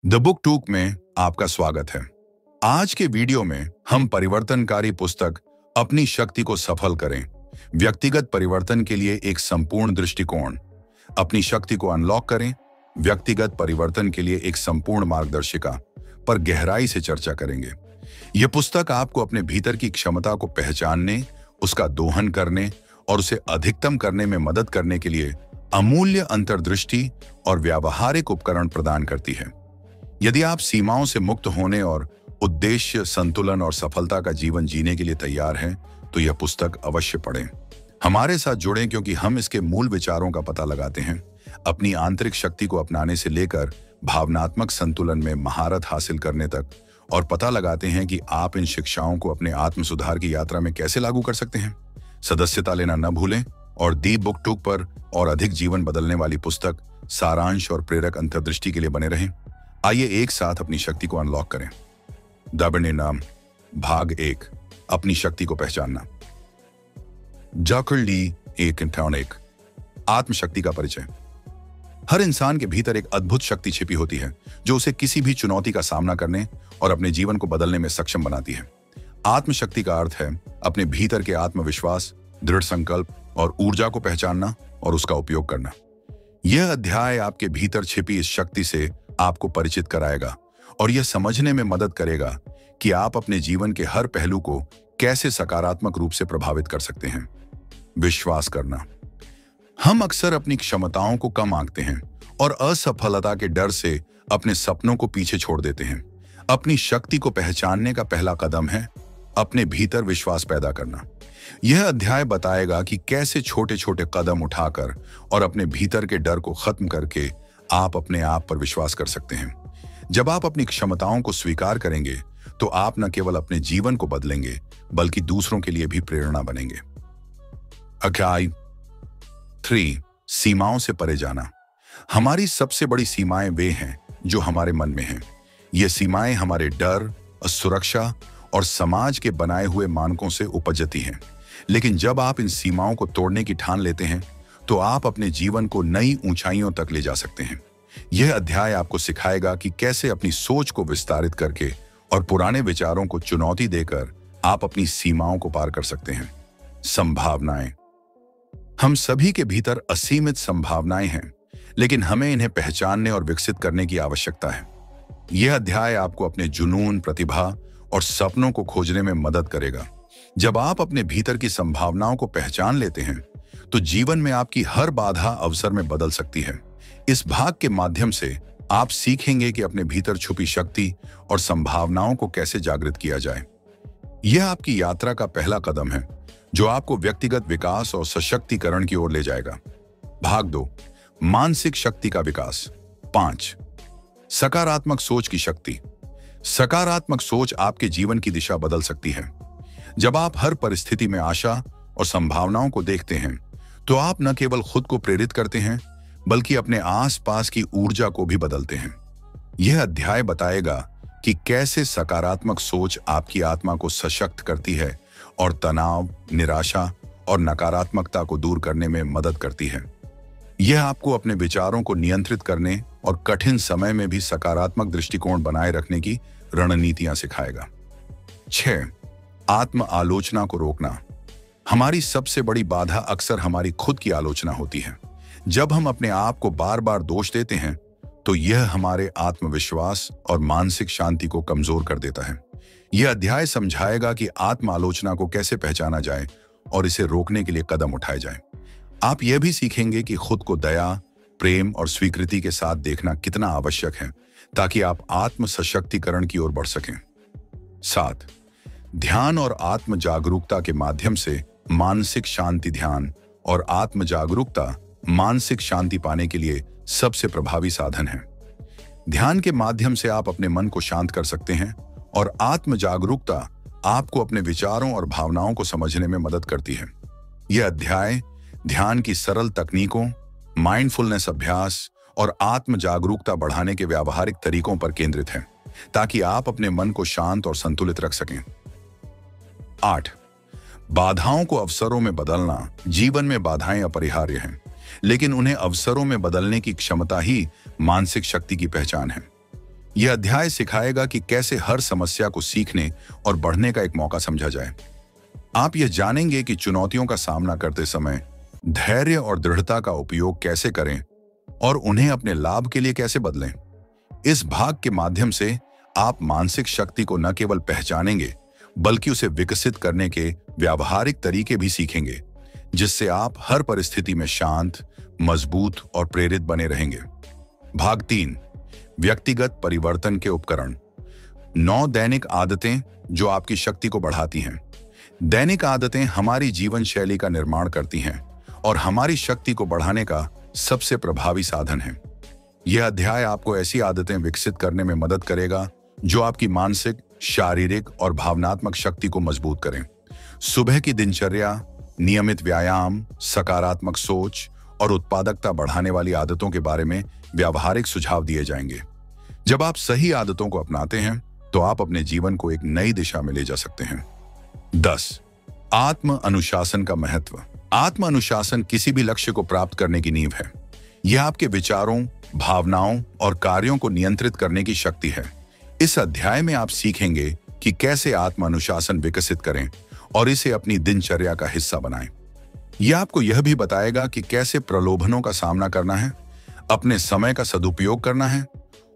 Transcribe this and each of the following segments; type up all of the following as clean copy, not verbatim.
The book टूक में आपका स्वागत है। आज के वीडियो में हम परिवर्तनकारी पुस्तक अपनी शक्ति को सफल करें, व्यक्तिगत परिवर्तन के लिए एक संपूर्ण दृष्टिकोण, अपनी शक्ति को अनलॉक करें, व्यक्तिगत परिवर्तन के लिए एक संपूर्ण मार्गदर्शिका पर गहराई से चर्चा करेंगे। यह पुस्तक आपको अपने भीतर की क्षमता को पहचानने, उसका दोहन करने और उसे अधिकतम करने में मदद करने के लिए अमूल्य अंतर्दृष्टि और व्यावहारिक उपकरण प्रदान करती है। यदि आप सीमाओं से मुक्त होने और उद्देश्य, संतुलन और सफलता का जीवन जीने के लिए तैयार हैं, तो यह पुस्तक अवश्य पढ़ें। हमारे साथ जुड़ें क्योंकि हम इसके मूल विचारों का पता लगाते हैं, अपनी आंतरिक शक्ति को अपनाने से लेकर भावनात्मक संतुलन में महारत हासिल करने तक, और पता लगाते हैं कि आप इन शिक्षाओं को अपने आत्म सुधार की यात्रा में कैसे लागू कर सकते हैं। सदस्यता लेना न भूलें और दी बुक टूक पर और अधिक जीवन बदलने वाली पुस्तक, सारांश और प्रेरक अंतर्दृष्टि के लिए बने रहें। आइए एक साथ अपनी शक्ति को अनलॉक करें। द परिणाम, भाग 1, अपनी शक्ति को पहचानना। डॉक्टर ली एक आत्मशक्ति का परिचय। हर इंसान के भीतर एक अद्भुत शक्ति छिपी होती है जो उसे किसी भी चुनौती का सामना करने और अपने जीवन को बदलने में सक्षम बनाती है। आत्मशक्ति का अर्थ है अपने भीतर के आत्मविश्वास, दृढ़ संकल्प और ऊर्जा को पहचानना और उसका उपयोग करना। यह अध्याय आपके भीतर छिपी इस शक्ति से आपको परिचित कराएगा और यह समझने में मदद करेगा कि आप अपने जीवन के हर पहलू को कैसे सकारात्मक रूप से प्रभावित कर सकते हैं। विश्वास करना। हम अक्सर अपनी क्षमताओं को कम आंकते हैं और असफलता के डर से अपने सपनों को पीछे छोड़ देते हैं। अपनी शक्ति को पहचानने का पहला कदम है अपने भीतर विश्वास पैदा करना। यह अध्याय बताएगा कि कैसे छोटे छोटे कदम उठाकर और अपने भीतर के डर को खत्म करके आप अपने आप पर विश्वास कर सकते हैं। जब आप अपनी क्षमताओं को स्वीकार करेंगे तो आप न केवल अपने जीवन को बदलेंगे बल्कि दूसरों के लिए भी प्रेरणा बनेंगे। अध्याय 3, सीमाओं से परे जाना। हमारी सबसे बड़ी सीमाएं वे हैं जो हमारे मन में हैं। ये सीमाएं हमारे डर, असुरक्षा और समाज के बनाए हुए मानकों से उपजती हैं। लेकिन जब आप इन सीमाओं को तोड़ने की ठान लेते हैं तो आप अपने जीवन को नई ऊंचाइयों तक ले जा सकते हैं। यह अध्याय आपको सिखाएगा कि कैसे अपनी सोच को विस्तारित करके और पुराने विचारों को चुनौती देकर आप अपनी सीमाओं को पार कर सकते हैं। संभावनाएं। हम सभी के भीतर असीमित संभावनाएं हैं, लेकिन हमें इन्हें पहचानने और विकसित करने की आवश्यकता है। यह अध्याय आपको अपने जुनून, प्रतिभा और सपनों को खोजने में मदद करेगा। जब आप अपने भीतर की संभावनाओं को पहचान लेते हैं तो जीवन में आपकी हर बाधा अवसर में बदल सकती है। इस भाग के माध्यम से आप सीखेंगे कि अपने भीतर छुपी शक्ति और संभावनाओं को कैसे जागृत किया जाए। यह आपकी यात्रा का पहला कदम है जो आपको व्यक्तिगत विकास और सशक्तिकरण की ओर ले जाएगा। भाग 2, मानसिक शक्ति का विकास। 5, सकारात्मक सोच की शक्ति। सकारात्मक सोच आपके जीवन की दिशा बदल सकती है। जब आप हर परिस्थिति में आशा और संभावनाओं को देखते हैं तो आप न केवल खुद को प्रेरित करते हैं बल्कि अपने आसपास की ऊर्जा को भी बदलते हैं। यह अध्याय बताएगा कि कैसे सकारात्मक सोच आपकी आत्मा को सशक्त करती है और तनाव, निराशा और नकारात्मकता को दूर करने में मदद करती है। यह आपको अपने विचारों को नियंत्रित करने और कठिन समय में भी सकारात्मक दृष्टिकोण बनाए रखने की रणनीतियां सिखाएगा। 6, आत्म आलोचना को रोकना। हमारी सबसे बड़ी बाधा अक्सर हमारी खुद की आलोचना होती है। जब हम अपने आप को बार बार दोष देते हैं तो यह हमारे आत्मविश्वास और मानसिक शांति को कमजोर कर देता है। यह अध्याय समझाएगा कि आत्म आलोचना को कैसे पहचाना जाए और इसे रोकने के लिए कदम उठाए जाए। आप यह भी सीखेंगे कि खुद को दया, प्रेम और स्वीकृति के साथ देखना कितना आवश्यक है ताकि आप आत्म सशक्तिकरण की ओर बढ़ सकें। 7, ध्यान और आत्म जागरूकता के माध्यम से मानसिक शांति। ध्यान और आत्म जागरूकता मानसिक शांति पाने के लिए सबसे प्रभावी साधन है। ध्यान के माध्यम से आप अपने मन को शांत कर सकते हैं और आत्म जागरूकता आपको अपने विचारों और भावनाओं को समझने में मदद करती है। यह अध्याय ध्यान की सरल तकनीकों, माइंडफुलनेस अभ्यास और आत्म जागरूकता बढ़ाने के व्यावहारिक तरीकों पर केंद्रित है ताकि आप अपने मन को शांत और संतुलित रख सकें। 8, बाधाओं को अवसरों में बदलना। जीवन में बाधाएं अपरिहार्य हैं, लेकिन उन्हें अवसरों में बदलने की क्षमता ही मानसिक शक्ति की पहचान है। यह अध्याय सिखाएगा कि कैसे हर समस्या को सीखने और बढ़ने का एक मौका समझा जाए। आप यह जानेंगे कि चुनौतियों का सामना करते समय धैर्य और दृढ़ता का उपयोग कैसे करें और उन्हें अपने लाभ के लिए कैसे बदलें। इस भाग के माध्यम से आप मानसिक शक्ति को न केवल पहचानेंगे बल्कि उसे विकसित करने के व्यावहारिक तरीके भी सीखेंगे, जिससे आप हर परिस्थिति में शांत, मजबूत और प्रेरित बने रहेंगे। भाग 3, व्यक्तिगत परिवर्तन के उपकरण। 9 दैनिक आदतें जो आपकी शक्ति को बढ़ाती हैं। दैनिक आदतें हमारी जीवन शैली का निर्माण करती हैं और हमारी शक्ति को बढ़ाने का सबसे प्रभावी साधन है। यह अध्याय आपको ऐसी आदतें विकसित करने में मदद करेगा जो आपकी मानसिक, शारीरिक और भावनात्मक शक्ति को मजबूत करें। सुबह की दिनचर्या, नियमित व्यायाम, सकारात्मक सोच और उत्पादकता बढ़ाने वाली आदतों के बारे में व्यावहारिक सुझाव दिए जाएंगे। जब आप सही आदतों को अपनाते हैं तो आप अपने जीवन को एक नई दिशा में ले जा सकते हैं। 10. आत्म अनुशासन का महत्व। आत्म अनुशासन किसी भी लक्ष्य को प्राप्त करने की नींव है। यह आपके विचारों, भावनाओं और कार्यों को नियंत्रित करने की शक्ति है। इस अध्याय में आप सीखेंगे कि कैसे आत्म अनुशासन विकसित करें और इसे अपनी दिनचर्या का हिस्सा बनाएं। यह आपको यह भी बताएगा कि कैसे प्रलोभनों का सामना करना है, अपने समय का सदुपयोग करना है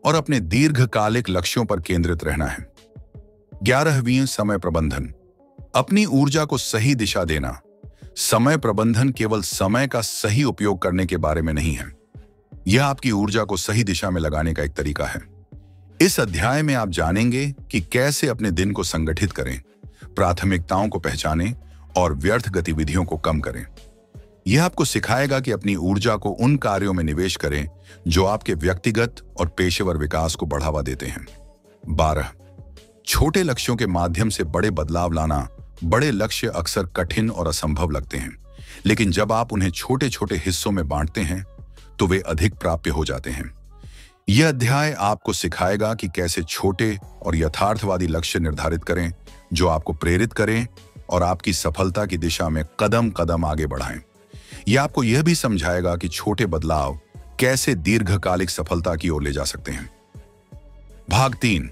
और अपने दीर्घकालिक लक्ष्यों पर केंद्रित रहना है। 11वीं, समय प्रबंधन। अपनी ऊर्जा को सही दिशा देना। समय प्रबंधन केवल समय का सही उपयोग करने के बारे में नहीं है, यह आपकी ऊर्जा को सही दिशा में लगाने का एक तरीका है। इस अध्याय में आप जानेंगे कि कैसे अपने दिन को संगठित करें, प्राथमिकताओं को पहचानें और व्यर्थ गतिविधियों को कम करें। यह आपको सिखाएगा कि अपनी ऊर्जा को उन कार्यों में निवेश करें जो आपके व्यक्तिगत और पेशेवर विकास को बढ़ावा देते हैं। 12. छोटे लक्ष्यों के माध्यम से बड़े बदलाव लाना। बड़े लक्ष्य अक्सर कठिन और असंभव लगते हैं, लेकिन जब आप उन्हें छोटे छोटे हिस्सों में बांटते हैं तो वे अधिक प्राप्य हो जाते हैं। यह अध्याय आपको सिखाएगा कि कैसे छोटे और यथार्थवादी लक्ष्य निर्धारित करें जो आपको प्रेरित करें और आपकी सफलता की दिशा में कदम कदम आगे बढ़ाएं। यह आपको यह भी समझाएगा कि छोटे बदलाव कैसे दीर्घकालिक सफलता की ओर ले जा सकते हैं। भाग 3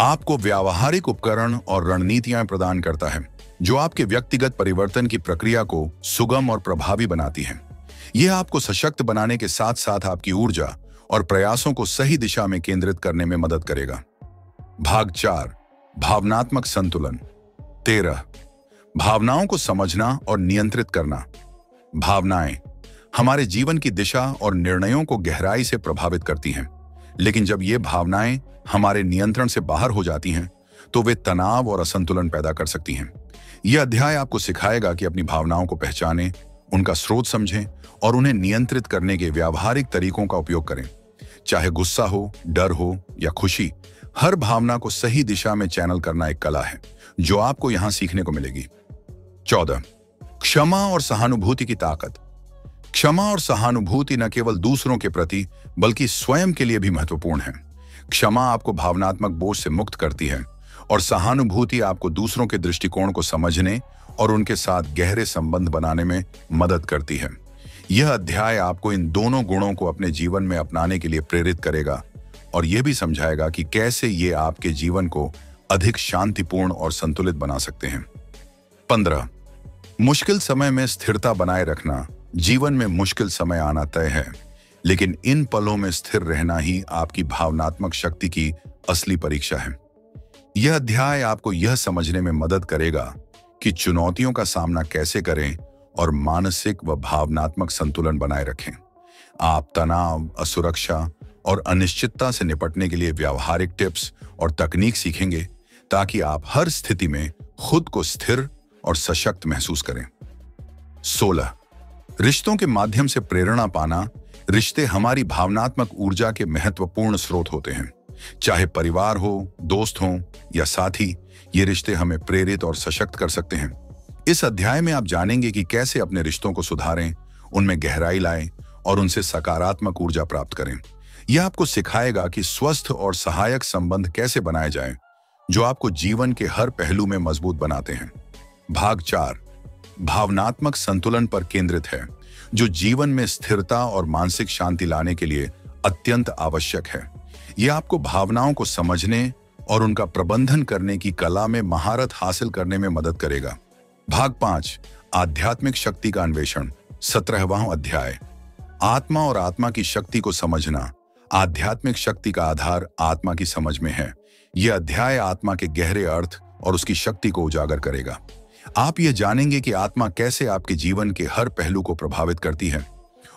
आपको व्यावहारिक उपकरण और रणनीतियां प्रदान करता है जो आपके व्यक्तिगत परिवर्तन की प्रक्रिया को सुगम और प्रभावी बनाती हैं। यह आपको सशक्त बनाने के साथ साथ आपकी ऊर्जा और प्रयासों को सही दिशा में केंद्रित करने में मदद करेगा। भाग 4 भावनात्मक संतुलन। 13 भावनाओं को समझना और नियंत्रित करना। भावनाएं हमारे जीवन की दिशा और निर्णयों को गहराई से प्रभावित करती हैं, लेकिन जब ये भावनाएं हमारे नियंत्रण से बाहर हो जाती हैं तो वे तनाव और असंतुलन पैदा कर सकती हैं। यह अध्याय आपको सिखाएगा कि अपनी भावनाओं को पहचानें, उनका स्रोत समझें और उन्हें नियंत्रित करने के व्यावहारिक तरीकों का उपयोग करें। चाहे गुस्सा हो, डर हो या खुशी, हर भावना को सही दिशा में चैनल करना एक कला है जो आपको यहां सीखने को मिलेगी। 14 क्षमा और सहानुभूति की ताकत। क्षमा और सहानुभूति न केवल दूसरों के प्रति बल्कि स्वयं के लिए भी महत्वपूर्ण है। क्षमा आपको भावनात्मक बोझ से मुक्त करती है और सहानुभूति आपको दूसरों के दृष्टिकोण को समझने और उनके साथ गहरे संबंध बनाने में मदद करती है। यह अध्याय आपको इन दोनों गुणों को अपने जीवन में अपनाने के लिए प्रेरित करेगा और यह भी समझाएगा कि कैसे ये आपके जीवन को अधिक शांतिपूर्ण और संतुलित बना सकते हैं। 15 मुश्किल समय में स्थिरता बनाए रखना। जीवन में मुश्किल समय आना तय है, लेकिन इन पलों में स्थिर रहना ही आपकी भावनात्मक शक्ति की असली परीक्षा है। यह अध्याय आपको यह समझने में मदद करेगा कि चुनौतियों का सामना कैसे करें और मानसिक व भावनात्मक संतुलन बनाए रखें। आप तनाव, असुरक्षा और अनिश्चितता से निपटने के लिए व्यावहारिक टिप्स और तकनीक सीखेंगे ताकि आप हर स्थिति में खुद को स्थिर और सशक्त महसूस करें। 16 रिश्तों के माध्यम से प्रेरणा पाना। रिश्ते हमारी भावनात्मक ऊर्जा के महत्वपूर्ण स्रोत होते हैं। चाहे परिवार हो, दोस्त हो या साथी, ये रिश्ते हमें प्रेरित और सशक्त कर सकते हैं। इस अध्याय में आप जानेंगे कि कैसे अपने रिश्तों को सुधारें, उनमें गहराई लाएं और उनसे सकारात्मक ऊर्जा प्राप्त करें। यह आपको सिखाएगा कि स्वस्थ और सहायक संबंध कैसे बनाए जाएं, जो आपको जीवन के हर पहलू में मजबूत बनाते हैं। भाग 4 भावनात्मक संतुलन पर केंद्रित है, जो जीवन में स्थिरता और मानसिक शांति लाने के लिए अत्यंत आवश्यक है। ये आपको भावनाओं को समझने और उनका प्रबंधन करने की कला में महारत हासिल करने में मदद करेगा। भाग 5, आध्यात्मिक शक्ति का अन्वेषण, 17वां अध्याय। आत्मा और आत्मा की शक्ति को समझना। आध्यात्मिक शक्ति का आधार आत्मा की समझ में है। यह अध्याय आत्मा के गहरे अर्थ और उसकी शक्ति को उजागर करेगा। आप यह जानेंगे कि आत्मा कैसे आपके जीवन के हर पहलू को प्रभावित करती है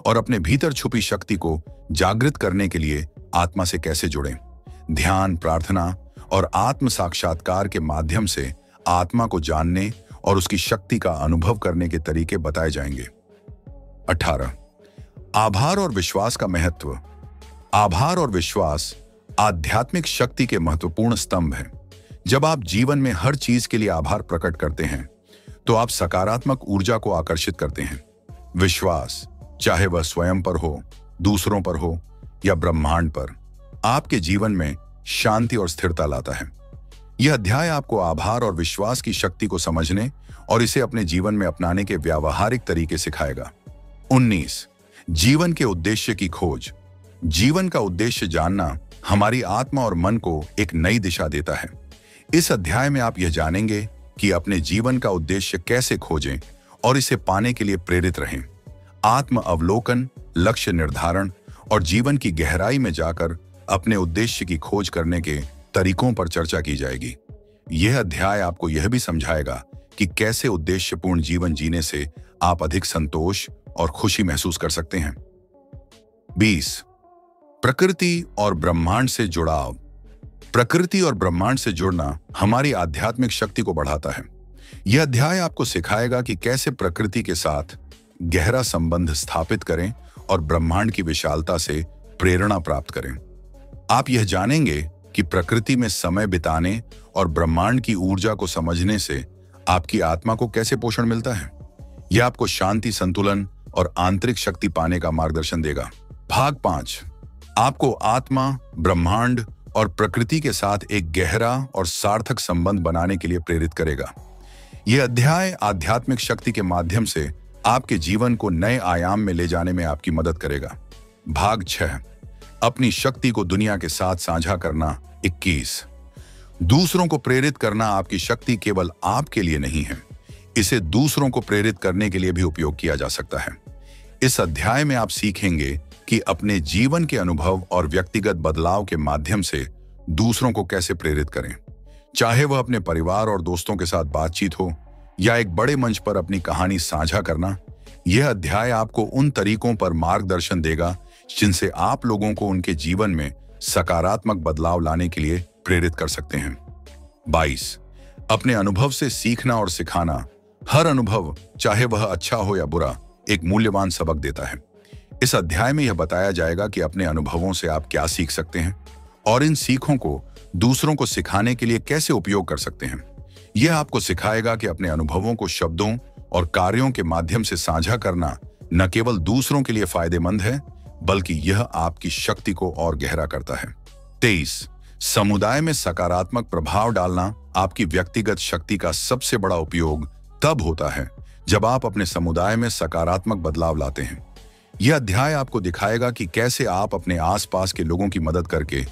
और अपने भीतर छुपी शक्ति को जागृत करने के लिए आत्मा से कैसे जुड़ें। ध्यान, प्रार्थना और आत्म साक्षात्कार के माध्यम से आत्मा को जानने और उसकी शक्ति का अनुभव करने के तरीके बताए जाएंगे। 18, आभार और विश्वास का महत्व। आभार और विश्वास आध्यात्मिक शक्ति के महत्वपूर्ण स्तंभ हैं। जब आप जीवन में हर चीज के लिए आभार प्रकट करते हैं तो आप सकारात्मक ऊर्जा को आकर्षित करते हैं। विश्वास, चाहे वह स्वयं पर हो, दूसरों पर हो या ब्रह्मांड पर, आपके जीवन में शांति और स्थिरता लाता है। यह अध्याय आपको आभार और विश्वास की शक्ति को समझने और इसे अपने जीवन में अपनाने के व्यावहारिक तरीके सिखाएगा। 19, जीवन के उद्देश्य की खोज। जीवन का उद्देश्य जानना हमारी आत्मा और मन को एक नई दिशा देता है। इस अध्याय में आप यह जानेंगे कि अपने जीवन का उद्देश्य कैसे खोजें और इसे पाने के लिए प्रेरित रहें। आत्म अवलोकन, लक्ष्य निर्धारण और जीवन की गहराई में जाकर अपने उद्देश्य की खोज करने के तरीकों पर चर्चा की जाएगी। यह अध्याय आपको यह भी समझाएगा कि कैसे उद्देश्यपूर्ण जीवन जीने से आप अधिक संतोष और खुशी महसूस कर सकते हैं। 20, प्रकृति और ब्रह्मांड से जुड़ाव। प्रकृति और ब्रह्मांड से जुड़ना हमारी आध्यात्मिक शक्ति को बढ़ाता है। यह अध्याय आपको सिखाएगा कि कैसे प्रकृति के साथ गहरा संबंध स्थापित करें और ब्रह्मांड की विशालता से प्रेरणा प्राप्त करें। आप यह जानेंगे कि प्रकृति में समय बिताने और ब्रह्मांड की ऊर्जा को समझने से आपकी आत्मा को कैसे पोषण मिलता है। यह आपको शांति, संतुलन और आंतरिक शक्ति पाने का मार्गदर्शन देगा। भाग 5, आपको आत्मा, ब्रह्मांड और प्रकृति के साथ एक गहरा और सार्थक संबंध बनाने के लिए प्रेरित करेगा। यह अध्याय आध्यात्मिक शक्ति के माध्यम से आपके जीवन को नए आयाम में ले जाने में आपकी मदद करेगा। भाग 6, अपनी शक्ति को दुनिया के साथ साझा करना। 21, दूसरों को प्रेरित करना आपकी शक्ति केवल आपके लिए नहीं है, इसे दूसरों को प्रेरित करने के लिए भी उपयोग किया जा सकता है। इस अध्याय में आप सीखेंगे कि अपने जीवन के अनुभव और व्यक्तिगत बदलाव के माध्यम से दूसरों को कैसे प्रेरित करें, चाहे वह अपने परिवार और दोस्तों के साथ बातचीत हो या एक बड़े मंच पर अपनी कहानी साझा करना। यह अध्याय आपको उन तरीकों पर मार्गदर्शन देगा जिनसे आप लोगों को उनके जीवन में सकारात्मक बदलाव लाने के लिए प्रेरित कर सकते हैं। 22, अपने अनुभव से सीखना और सिखाना। हर अनुभव, चाहे वह अच्छा हो या बुरा, एक मूल्यवान सबक देता है। इस अध्याय में यह बताया जाएगा कि अपने अनुभवों से आप क्या सीख सकते हैं और इन सीखों को दूसरों को सिखाने के लिए कैसे उपयोग कर सकते हैं। यह आपको सिखाएगा कि अपने अनुभवों को शब्दों और कार्यों के माध्यम से साझा करना न केवल दूसरों के लिए फायदेमंद है, बल्कि यह आपकी शक्ति को और गहरा करता है। 23, समुदाय में सकारात्मक प्रभाव डालना। आपकी व्यक्तिगत शक्ति का सबसे बड़ा उपयोग तब होता है जब आप अपने समुदाय में सकारात्मक बदलाव लाते हैं। यह अध्याय आपको दिखाएगा कि कैसे आप अपने आसपास के लोगों की मदद करके,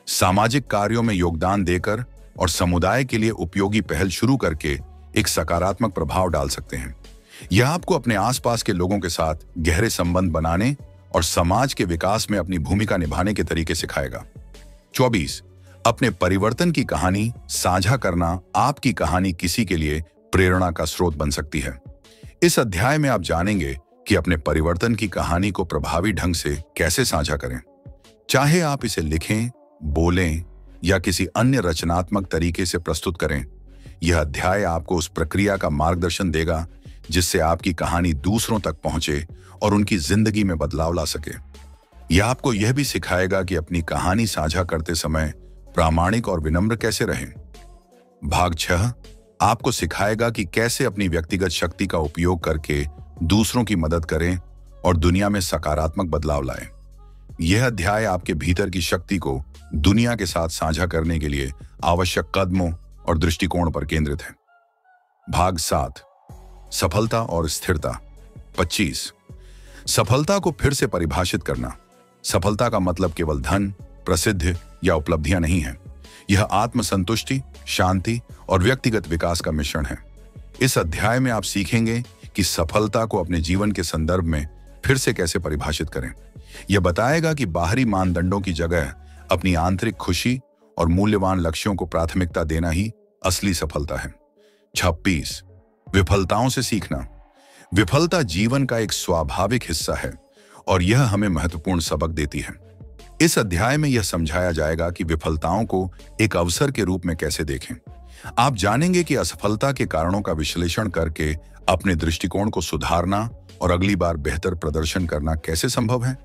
सामाजिक कार्यों में योगदान देकर और समुदाय के लिए उपयोगी पहल शुरू करके एक सकारात्मक प्रभाव डाल सकते हैं। यह आपको अपने आसपास के लोगों के साथ गहरे संबंध बनाने और समाज के विकास में अपनी भूमिका निभाने के तरीके सिखाएगा। 24, अपने परिवर्तन की कहानी साझा करना। आपकी कहानी किसी के लिए प्रेरणा का स्रोत बन सकती है। इस अध्याय में आप जानेंगे कि अपने परिवर्तन की कहानी को प्रभावी ढंग से कैसे साझा करें, चाहे आप इसे लिखें, बोलें या किसी अन्य रचनात्मक तरीके से प्रस्तुत करें। यह अध्याय आपको उस प्रक्रिया का मार्गदर्शन देगा जिससे आपकी कहानी दूसरों तक पहुंचे और उनकी जिंदगी में बदलाव ला सके। यह आपको यह भी सिखाएगा कि अपनी कहानी साझा करते समय प्रामाणिक और विनम्र कैसे रहें। भाग 6, आपको सिखाएगा कि कैसे अपनी व्यक्तिगत शक्ति का उपयोग करके दूसरों की मदद करें और दुनिया में सकारात्मक बदलाव लाएं। यह अध्याय आपके भीतर की शक्ति को दुनिया के साथ साझा करने के लिए आवश्यक कदमों और दृष्टिकोण पर केंद्रित है। भाग 7, सफलता और स्थिरता। 25, सफलता को फिर से परिभाषित करना। सफलता का मतलब केवल धन, प्रसिद्धि या उपलब्धियां नहीं है। यह आत्मसंतुष्टि, शांति और व्यक्तिगत विकास का मिश्रण है। इस अध्याय में आप सीखेंगे कि सफलता को अपने जीवन के संदर्भ में फिर से कैसे परिभाषित करें। यह बताएगा कि बाहरी मानदंडों की जगह अपनी आंतरिक खुशी और मूल्यवान लक्ष्यों को प्राथमिकता देना ही असली सफलता है। 26 विफलताओं से सीखना। विफलता जीवन का एक स्वाभाविक हिस्सा है और यह हमें महत्वपूर्ण सबक देती है। इस अध्याय में यह समझाया जाएगा कि विफलताओं को एक अवसर के रूप में कैसे देखें। आप जानेंगे कि असफलता के कारणों का विश्लेषण करके अपने दृष्टिकोण को सुधारना और अगली बार बेहतर प्रदर्शन करना कैसे संभव है।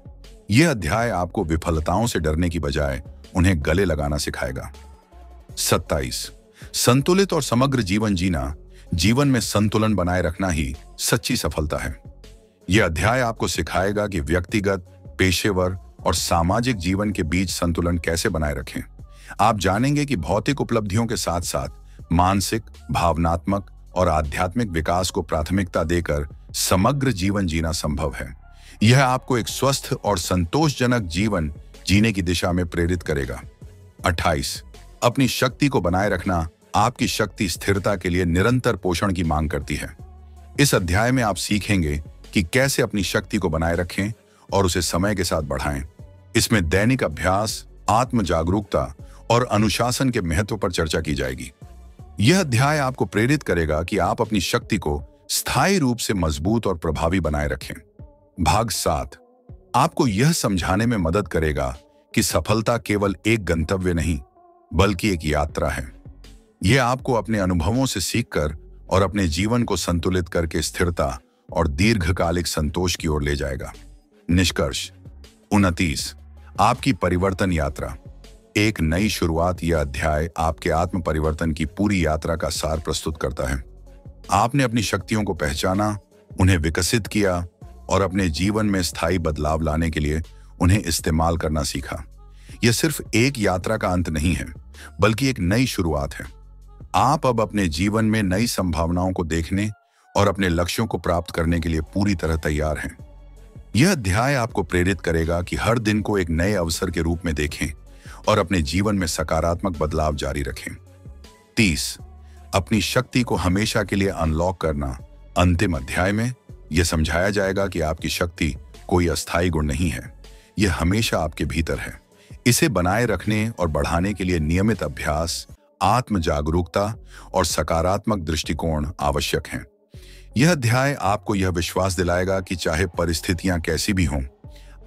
यह अध्याय आपको विफलताओं से डरने की बजाय उन्हें गले लगाना सिखाएगा। 27 संतुलित और समग्र जीवन जीना। जीवन में संतुलन बनाए रखना ही सच्ची सफलता है। यह अध्याय आपको सिखाएगा कि व्यक्तिगत, पेशेवर और सामाजिक जीवन के बीच संतुलन कैसे बनाए रखें। आप जानेंगे कि भौतिक उपलब्धियों के साथ साथ मानसिक, भावनात्मक और आध्यात्मिक विकास को प्राथमिकता देकर समग्र जीवन जीना संभव है। यह आपको एक स्वस्थ और संतोषजनक जीवन जीने की दिशा में प्रेरित करेगा। 28 अपनी शक्ति को बनाए रखना। आपकी शक्ति स्थिरता के लिए निरंतर पोषण की मांग करती है। इस अध्याय में आप सीखेंगे कि कैसे अपनी शक्ति को बनाए रखें और उसे समय के साथ बढ़ाएं। इसमें दैनिक अभ्यास, आत्म जागरूकता और अनुशासन के महत्व पर चर्चा की जाएगी। यह अध्याय आपको प्रेरित करेगा कि आप अपनी शक्ति को स्थायी रूप से मजबूत और प्रभावी बनाए रखें। भाग 7 आपको यह समझाने में मदद करेगा कि सफलता केवल एक गंतव्य नहीं, बल्कि एक यात्रा है। यह आपको अपने अनुभवों से सीखकर और अपने जीवन को संतुलित करके स्थिरता और दीर्घकालिक संतोष की ओर ले जाएगा। निष्कर्ष। 29 आपकी परिवर्तन यात्रा। एक नई शुरुआत। यह अध्याय आपके आत्म परिवर्तन की पूरी यात्रा का सार प्रस्तुत करता है। आपने अपनी शक्तियों को पहचाना, उन्हें विकसित किया और अपने जीवन में स्थायी बदलाव लाने के लिए उन्हें इस्तेमाल करना सीखा। यह सिर्फ एक यात्रा का अंत नहीं है, बल्कि एक नई शुरुआत है। आप अब अपने जीवन में नई संभावनाओं को देखने और अपने लक्ष्यों को प्राप्त करने के लिए पूरी तरह तैयार हैं। यह अध्याय आपको प्रेरित करेगा कि हर दिन को एक नए अवसर के रूप में देखें और अपने जीवन में सकारात्मक बदलाव जारी रखें। 30 अपनी शक्ति को हमेशा के लिए अनलॉक करना। अंतिम अध्याय में यह समझाया जाएगा कि आपकी शक्ति कोई अस्थायी गुण नहीं है, यह हमेशा आपके भीतर है। इसे बनाए रखने और बढ़ाने के लिए नियमित अभ्यास, आत्म जागरूकता और सकारात्मक दृष्टिकोण आवश्यक हैं। यह अध्याय आपको यह विश्वास दिलाएगा कि चाहे परिस्थितियां कैसी भी हों,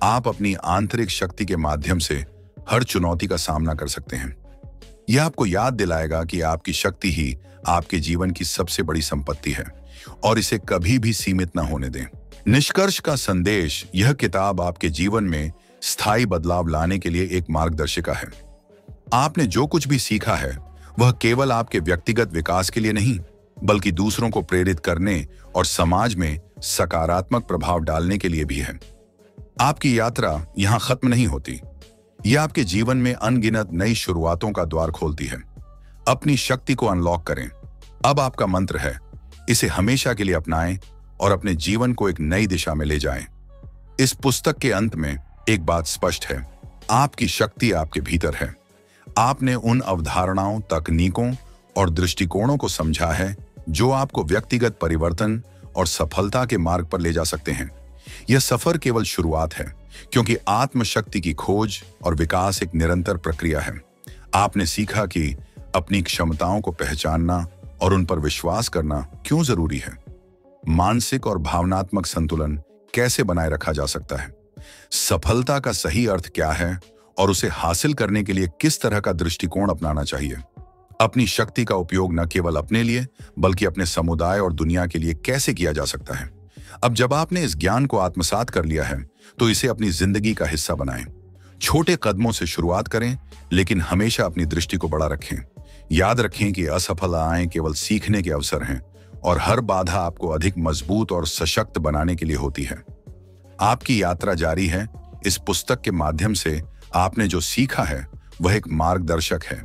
आप अपनी आंतरिक शक्ति के माध्यम से हर चुनौती का सामना कर सकते हैं। यह आपको याद दिलाएगा कि आपकी शक्ति ही आपके जीवन की सबसे बड़ी संपत्ति है और इसे कभी भी सीमित न होने दें। निष्कर्ष का संदेश। यह किताब आपके जीवन में स्थायी बदलाव लाने के लिए एक मार्गदर्शिका है। आपने जो कुछ भी सीखा है वह केवल आपके व्यक्तिगत विकास के लिए नहीं, बल्कि दूसरों को प्रेरित करने और समाज में सकारात्मक प्रभाव डालने के लिए भी है। आपकी यात्रा यहां खत्म नहीं होती। यह आपके जीवन में अनगिनत नई शुरुआतों का द्वार खोलती है। अपनी शक्ति को अनलॉक करें। अब आपका मंत्र है, इसे हमेशा के लिए अपनाएं और अपने जीवन को एक नई दिशा में ले जाएं। इस पुस्तक के अंत में एक बात स्पष्ट है, आपकी शक्ति आपके भीतर है। आपने उन अवधारणाओं, तकनीकों और दृष्टिकोणों को समझा है जो आपको व्यक्तिगत परिवर्तन और सफलता के मार्ग पर ले जा सकते हैं। यह सफर केवल शुरुआत है, क्योंकि आत्मशक्ति की खोज और विकास एक निरंतर प्रक्रिया है। आपने सीखा कि अपनी क्षमताओं को पहचानना और उन पर विश्वास करना क्यों जरूरी है। मानसिक और भावनात्मक संतुलन कैसे बनाए रखा जा सकता है। सफलता का सही अर्थ क्या है और उसे हासिल करने के लिए किस तरह का दृष्टिकोण अपनाना चाहिए। अपनी शक्ति का उपयोग न केवल अपने लिए बल्कि अपने समुदाय और दुनिया के लिए कैसे किया जा सकता है। अब जब आपने इस ज्ञान को आत्मसात कर लिया है तो इसे अपनी जिंदगी का हिस्सा बनाएं। छोटे कदमों से शुरुआत करें, लेकिन हमेशा अपनी दृष्टि को बड़ा रखें। याद रखें कि असफलताएं केवल सीखने के अवसर हैं और हर बाधा आपको अधिक मजबूत और सशक्त बनाने के लिए होती है। आपकी यात्रा जारी है। इस पुस्तक के माध्यम से आपने जो सीखा है वह एक मार्गदर्शक है,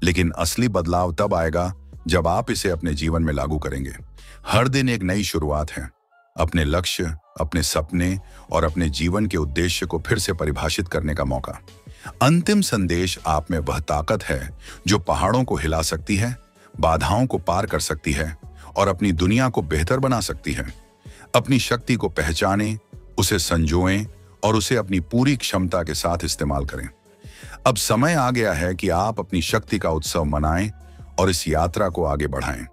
लेकिन असली बदलाव तब आएगा जब आप इसे अपने जीवन में लागू करेंगे। हर दिन एक नई शुरुआत है। अपने लक्ष्य, अपने सपने और अपने जीवन के उद्देश्य को फिर से परिभाषित करने का मौका। अंतिम संदेश आप में वह ताकत है जो पहाड़ों को हिला सकती है, बाधाओं को पार कर सकती है और अपनी दुनिया को बेहतर बना सकती है। अपनी शक्ति को पहचानें, उसे संजोएं और उसे अपनी पूरी क्षमता के साथ इस्तेमाल करें। अब समय आ गया है कि आप अपनी शक्ति का उत्सव मनाएं और इस यात्रा को आगे बढ़ाएं।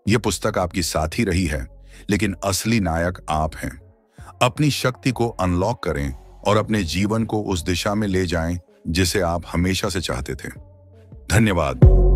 यह पुस्तक आपकी साथी रही है, लेकिन असली नायक आप हैं। अपनी शक्ति को अनलॉक करें और अपने जीवन को उस दिशा में ले जाएं जिसे आप हमेशा से चाहते थे। धन्यवाद।